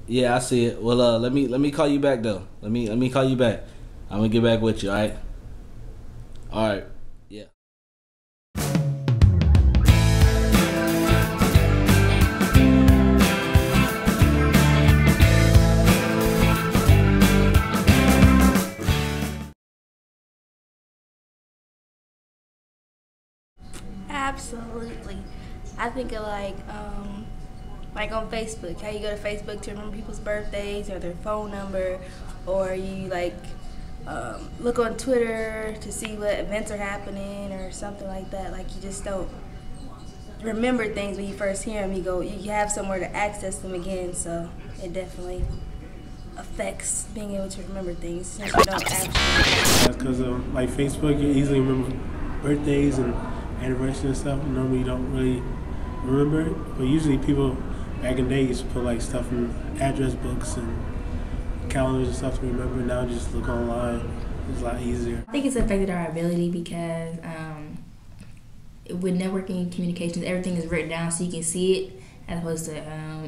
Yeah, I see it. Well, let me call you back though. Let me call you back. I'm gonna get back with you. All right. All right. Yeah. Absolutely. I think of like on Facebook, how you go to Facebook to remember people's birthdays or their phone number, or you look on Twitter to see what events are happening or something like that. Like you just don't remember things when you first hear them. You have somewhere to access them again, so it definitely affects being able to remember things since you don't actually. Because like Facebook, you easily remember birthdays and anniversaries and stuff. Normally you don't really remember it, but usually people back in the day used to put like stuff in address books and calendars and stuff to remember. Now just look online. It's a lot easier. I think it's affected our ability because with networking communications, everything is written down so you can see it, as opposed to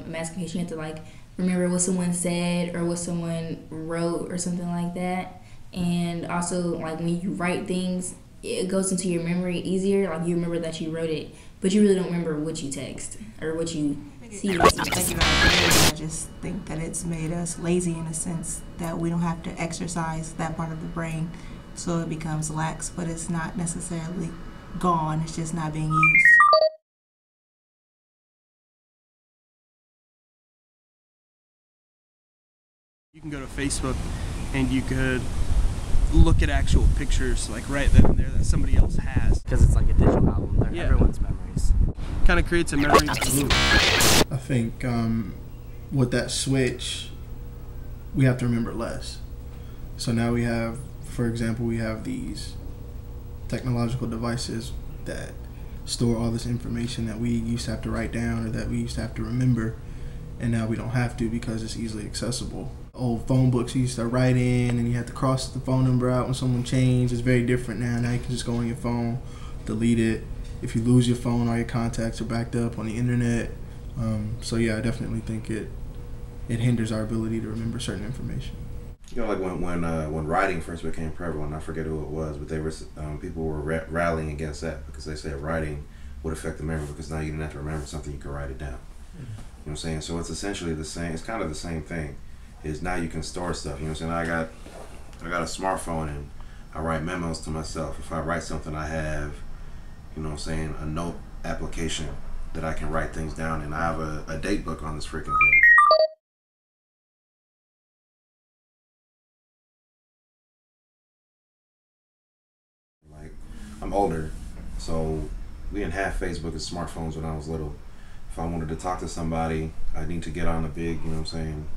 mass communication. You have to like remember what someone said or what someone wrote or something like that. And also, like when you write things, it goes into your memory easier. Like you remember that you wrote it, but you really don't remember what you text or what you see. I just think that it's made us lazy in a sense that we don't have to exercise that part of the brain, so it becomes lax, but it's not necessarily gone, it's just not being used. You can go to Facebook and you could look at actual pictures like right then and there that somebody else has. Because it's like a digital album, they're everyone's memories. Kind of creates a memory loop. I think with that switch, we have to remember less. So now we have, for example, we have these technological devices that store all this information that we used to have to write down or that we used to have to remember, and now we don't have to because it's easily accessible. Old phone books you used to write in and you had to cross the phone number out when someone changed. It's very different now. Now you can just go on your phone, delete it. If you lose your phone, all your contacts are backed up on the internet. So yeah, I definitely think it hinders our ability to remember certain information. You know, like when writing first became prevalent, I forget who it was, but they were people were rallying against that because they said writing would affect the memory because now you didn't have to remember something, you could write it down. You know what I'm saying? So it's essentially the same. It's kind of the same thing. Is now you can store stuff. You know what I'm saying? I got a smartphone and I write memos to myself. If I write something, I have, you know what I'm saying, a note application that I can write things down, and I have a date book on this freaking thing. Like, I'm older, so we didn't have Facebook and smartphones when I was little. If I wanted to talk to somebody, I need to get on a big, you know what I'm saying,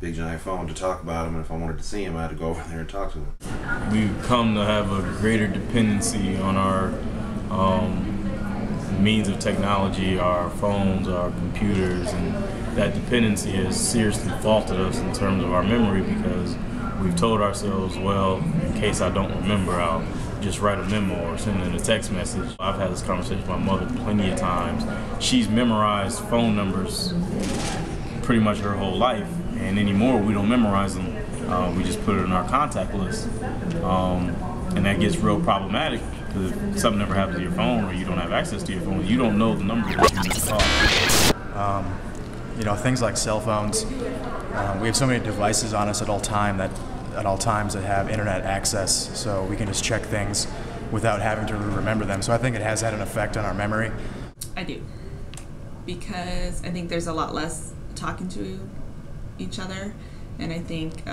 big giant phone to talk about him, and if I wanted to see him, I had to go over there and talk to him. We've come to have a greater dependency on our means of technology, our phones, our computers, and that dependency has seriously faulted us in terms of our memory because we've told ourselves, well, in case I don't remember, I'll just write a memo or send in a text message. I've had this conversation with my mother plenty of times. She's memorized phone numbers pretty much her whole life, and anymore we don't memorize them. We just put it in our contact list, and that gets real problematic because if something never happens to your phone or you don't have access to your phone, you don't know the number that you need to call. You know, things like cell phones. We have so many devices on us at all times that have internet access, so we can just check things without having to remember them. So I think it has had an effect on our memory. I do, because I think there's a lot less talking to each other, and I think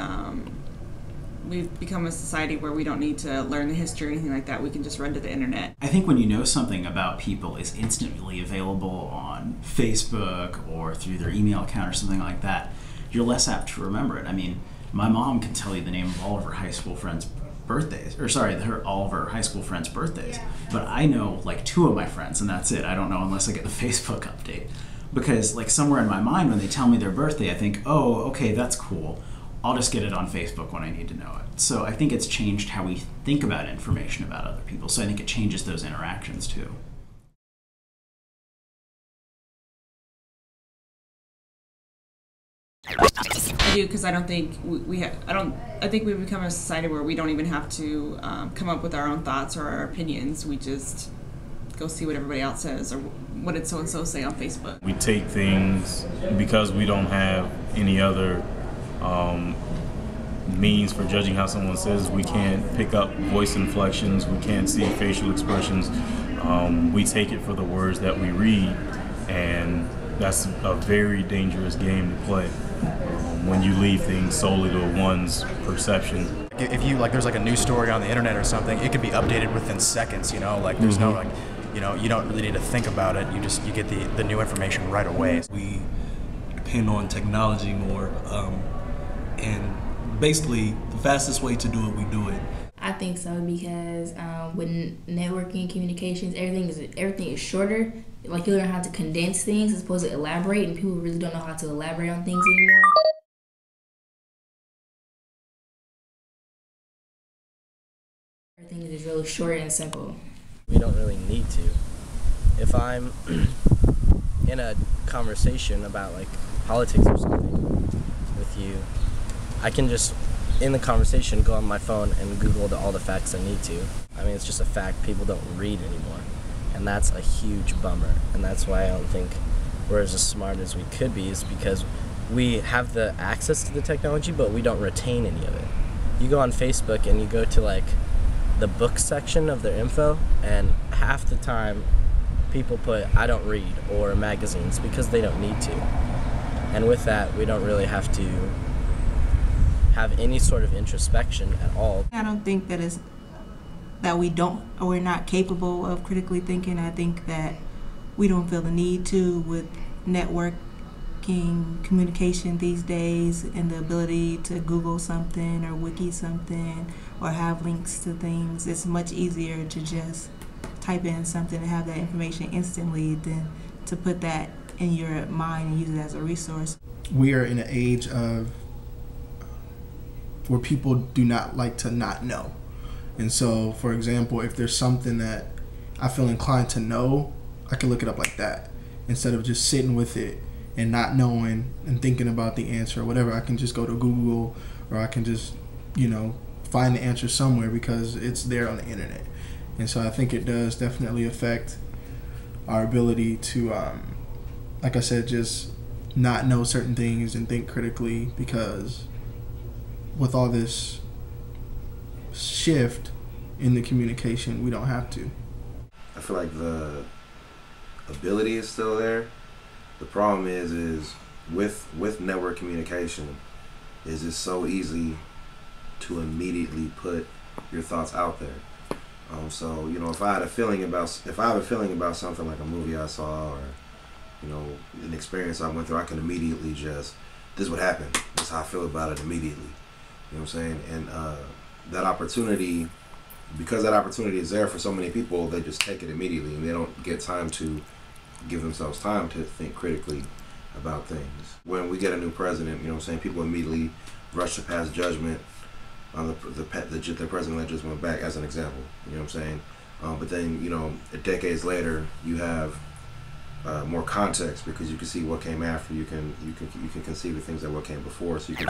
we've become a society where we don't need to learn the history or anything like that. We can just run to the internet. I think when you know something about people is instantly available on Facebook or through their email account or something like that, you're less apt to remember it. I mean, my mom can tell you the name of all of her high school friends' birthdays, or sorry, all of her high school friends' birthdays, but I know like 2 of my friends, and that's it. I don't know unless I get the Facebook update. Because like somewhere in my mind when they tell me their birthday, I think, oh, okay, that's cool. I'll just get it on Facebook when I need to know it. So I think it's changed how we think about information about other people. So I think it changes those interactions too. I do, because I don't think I think we've become a society where we don't even have to come up with our own thoughts or our opinions. We just go see what everybody else says or what did so-and-so say on Facebook. We take things because we don't have any other means for judging how someone says. We can't pick up voice inflections. We can't see facial expressions. We take it for the words that we read, and that's a very dangerous game to play when you leave things solely to one's perception. If you there's a news story on the internet or something, it can be updated within seconds. There's no you don't really need to think about it. You get the new information right away. We depend on technology more, and basically the fastest way to do it, we do it. I think so, because with networking communications, everything is shorter. You learn how to condense things as opposed to elaborate, and people really don't know how to elaborate on things anymore. Everything is just really short and simple. We don't really need to. If I'm in a conversation about politics or something with you, I can just, in the conversation, go on my phone and Google all the facts I need to. I mean, it's just a fact. People don't read anymore. And that's a huge bummer. And that's why I don't think we're as smart as we could be, is because we have the access to the technology, but we don't retain any of it. You go on Facebook and you go to the book section of their info, and half the time people put "I don't read" or magazines because they don't need to. And with that, we don't really have to have any sort of introspection at all. I don't think that we're not capable of critically thinking. I think that we don't feel the need to with networking communication these days, and the ability to Google something or wiki something or have links to things. It's much easier to just type in something and have that information instantly than to put that in your mind and use it as a resource. We are in an age where people do not like to not know. And so, for example, if there's something that I feel inclined to know, I can look it up like that. Instead of just sitting with it and not knowing and thinking about the answer or whatever, I can just go to Google, or I can just, find the answer somewhere because it's there on the internet. And so I think it does definitely affect our ability to, like I said, just not know certain things and think critically, because with all this shift in the communication, we don't have to. I feel like the ability is still there. The problem is with network communication, is it's so easy to immediately put your thoughts out there. So if I have a feeling about something like a movie I saw, or an experience I went through, I can immediately just, this is what happened. This is how I feel about it immediately. You know what I'm saying? And that opportunity, because that opportunity is there for so many people, they just take it immediately, and they don't get time to give themselves time to think critically about things. When we get a new president, people immediately rush to pass judgment on the president that just went back, as an example. You know what I'm saying? But then, decades later, you have more context, because you can see what came after. You can conceive of things that what came before. So you can.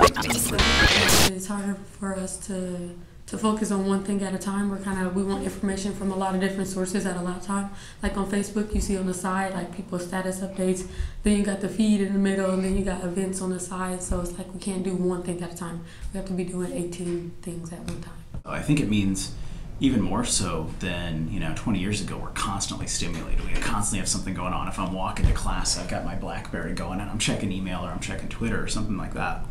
It's harder for us to focus on one thing at a time. We want information from a lot of different sources at a lot of time. Like on Facebook, you see on the side people's status updates. Then you got the feed in the middle, and then you got events on the side. So it's we can't do one thing at a time. We have to be doing 18 things at one time. I think it means even more so than 20 years ago. We're constantly stimulated. We constantly have something going on. If I'm walking to class, I've got my BlackBerry going, and I'm checking email, or I'm checking Twitter or something like that.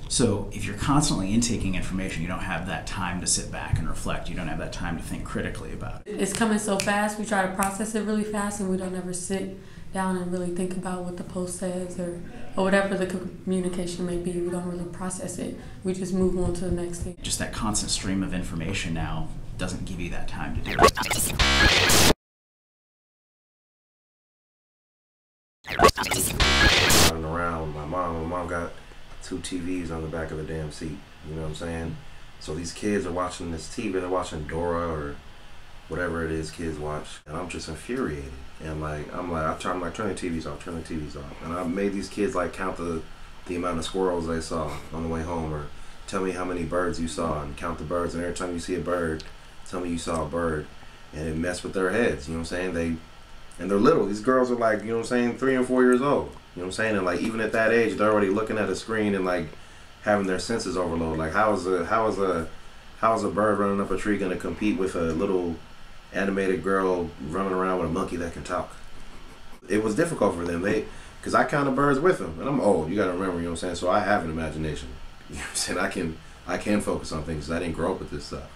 So if you're constantly intaking information, you don't have that time to sit back and reflect. You don't have that time to think critically about it. It's coming so fast. We try to process it really fast, and we don't ever sit down and really think about what the post says or whatever the communication may be. We don't really process it. We just move on to the next thing. Just that constant stream of information now doesn't give you that time to do it. Running around with my mom got 2 TVs on the back of the damn seat. You know what I'm saying? So these kids are watching this TV. They're watching Dora or whatever it is kids watch, and I'm just infuriated. And I'm like, turn the TVs off, turn the TVs off. And I made these kids count the the amount of squirrels they saw on the way home, or tell me how many birds you saw and count the birds. And every time you see a bird, tell me you saw a bird. And it messed with their heads, you know what I'm saying? And they're little. These girls are like, you know what I'm saying, 3 and 4 years old. You know what I'm saying? And like even at that age, they're already looking at a screen and like having their senses overload. Like how is a bird running up a tree gonna compete with a little animated girl running around with a monkey that can talk? It was difficult for them. Because I counted birds with them, and I'm old. You gotta remember, you know what I'm saying. So I have an imagination. You know what I'm saying? I can focus on things. 'Cause I didn't grow up with this stuff.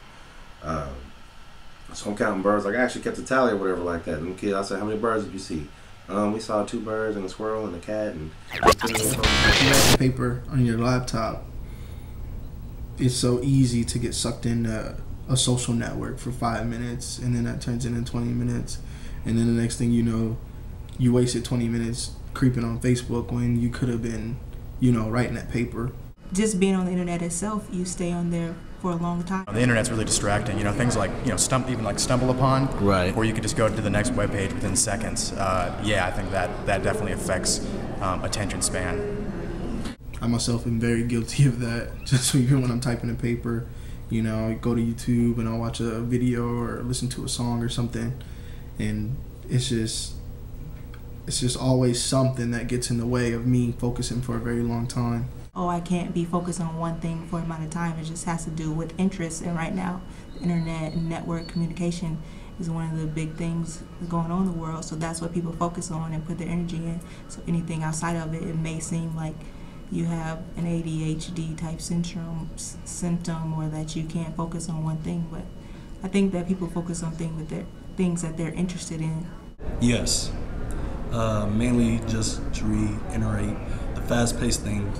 So I'm counting birds. Like I actually kept a tally or whatever like that. And the kid, I said, how many birds did you see? We saw 2 birds and a squirrel and a cat. And paper on your laptop. It's so easy to get sucked into a social network for 5 minutes, and then that turns into 20 minutes, and then the next thing you know, you wasted 20 minutes creeping on Facebook when you could have been, writing that paper. Just being on the internet itself, you stay on there for a long time. The internet's really distracting. Things like Stumble Upon, right? Where you could just go to the next webpage within seconds. I think that definitely affects attention span. I myself am very guilty of that. Just even when I'm typing a paper, I go to YouTube and I'll watch a video or listen to a song or something, and it's just always something that gets in the way of me focusing for a very long time. I can't be focused on one thing for an amount of time. It just has to do with interests, and right now, the internet and network communication is one of the big things going on in the world, so that's what people focus on and put their energy in. So anything outside of it, it may seem like you have an ADHD type symptom or that you can't focus on one thing, but I think that people focus on things that they're interested in. Yes. Mainly just to reiterate, the fast-paced thing,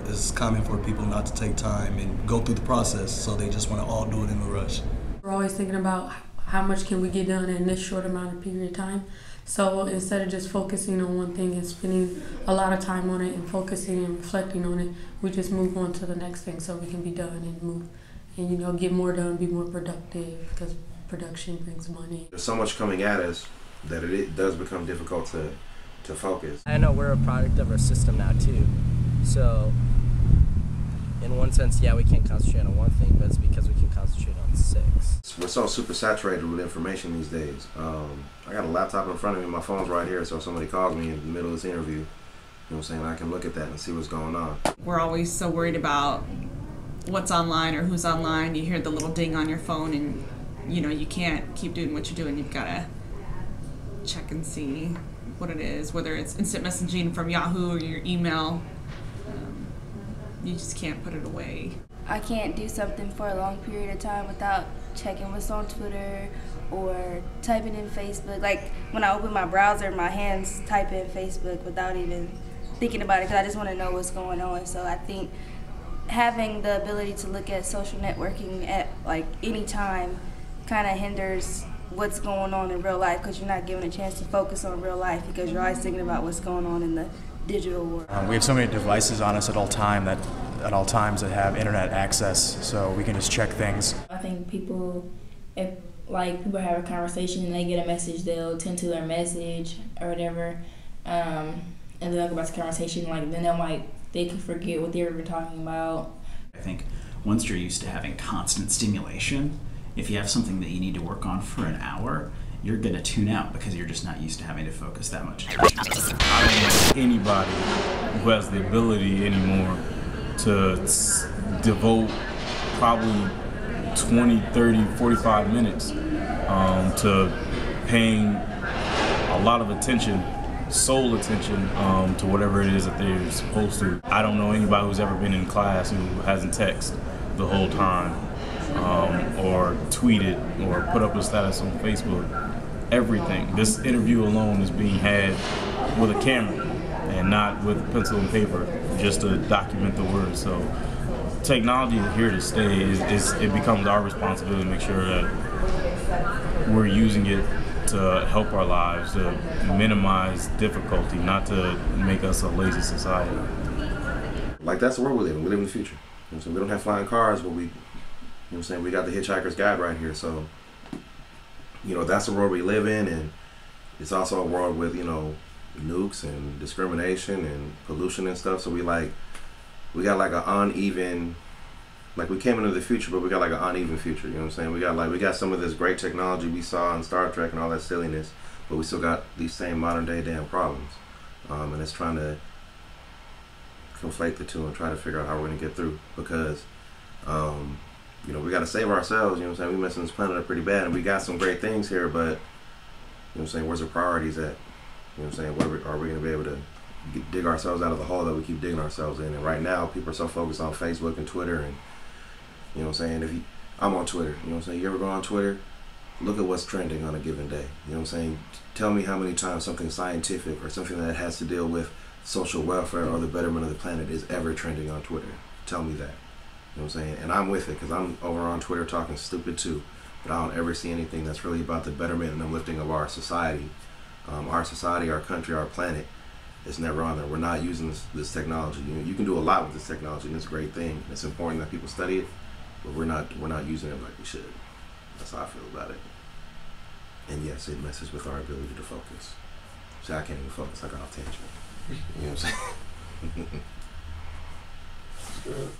is common for people not to take time and go through the process, so they just want to all do it in a rush. We're always thinking about how much can we get done in this short amount of period of time. So instead of just focusing on one thing and spending a lot of time on it and focusing and reflecting on it, we just move on to the next thing so we can be done and move and, get more done, be more productive, because production brings money. There's so much coming at us that it does become difficult to focus. I know we're a product of our system now too. So in one sense, we can't concentrate on one thing, but it's because we can concentrate on 6. We're so super saturated with information these days. I got a laptop in front of me, my phone's right here, so if somebody calls me in the middle of this interview, you know what I'm saying, I can look at that and see what's going on. We're always so worried about what's online or who's online. You hear the little ding on your phone and you can't keep doing what you're doing. You've got to check and see what it is, whether it's instant messaging from Yahoo or your email. You just can't put it away. I can't do something for a long period of time without checking what's on Twitter or typing in Facebook. Like when I open my browser, my hands type in Facebook without even thinking about it because I just want to know what's going on. So I think having the ability to look at social networking at like any time kind of hinders what's going on in real life because you're not given a chance to focus on real life because you're always thinking about what's going on in the digital world. We have so many devices on us at all times that have internet access, so we can just check things. I think people have a conversation and they get a message, they'll tend to their message or whatever, and then they'll go back to the conversation, they can forget what they were talking about. I think once you're used to having constant stimulation, if you have something that you need to work on for an hour, you're going to tune out because you're just not used to having to focus that much attention. I don't know anybody who has the ability anymore to devote probably 20, 30, 45 minutes to paying a lot of attention, sole attention to whatever it is that they're supposed to. I don't know anybody who's ever been in class who hasn't texted the whole time or tweeted or put up a status on Facebook. Everything. This interview alone is being had with a camera and not with pencil and paper just to document the words. So technology is here to stay. It becomes our responsibility to make sure that we're using it to help our lives, to minimize difficulty, not to make us a lazy society. Like that's the world we live in. We live in the future. So we don't have flying cars, but we got the Hitchhiker's Guide right here. So that's the world we live in, and it's also a world with nukes and discrimination and pollution and stuff. So we we got like an uneven, like we came into the future, but we got like an uneven future. You know what I'm saying? We got some of this great technology we saw in Star Trek and all that silliness, but we still got these same modern day damn problems, and it's trying to conflate the two and try to figure out how we're gonna get through, because you know, we got to save ourselves. You know what I'm saying? We messing this planet up pretty bad, and we got some great things here, but you know what I'm saying? Where's the priorities at? You know what I'm saying? Are we going to be able to dig ourselves out of the hole that we keep digging ourselves in? And right now, people are so focused on Facebook and Twitter, and you know what I'm saying? I'm on Twitter. You know what I'm saying? You ever go on Twitter? Look at what's trending on a given day. You know what I'm saying? Tell me how many times something scientific or something that has to deal with social welfare or the betterment of the planet is ever trending on Twitter. Tell me that. You know what I'm saying? And I'm with it, because I'm over on Twitter talking stupid too, but I don't ever see anything that's really about the betterment and uplifting of our society. Our country, our planet is never on there. We're not using this technology. You can do a lot with this technology, and it's a great thing. It's important that people study it, but we're not using it like we should. That's how I feel about it. And yes, it messes with our ability to focus. See, I can't even focus. I got off tangent. You know what I'm saying?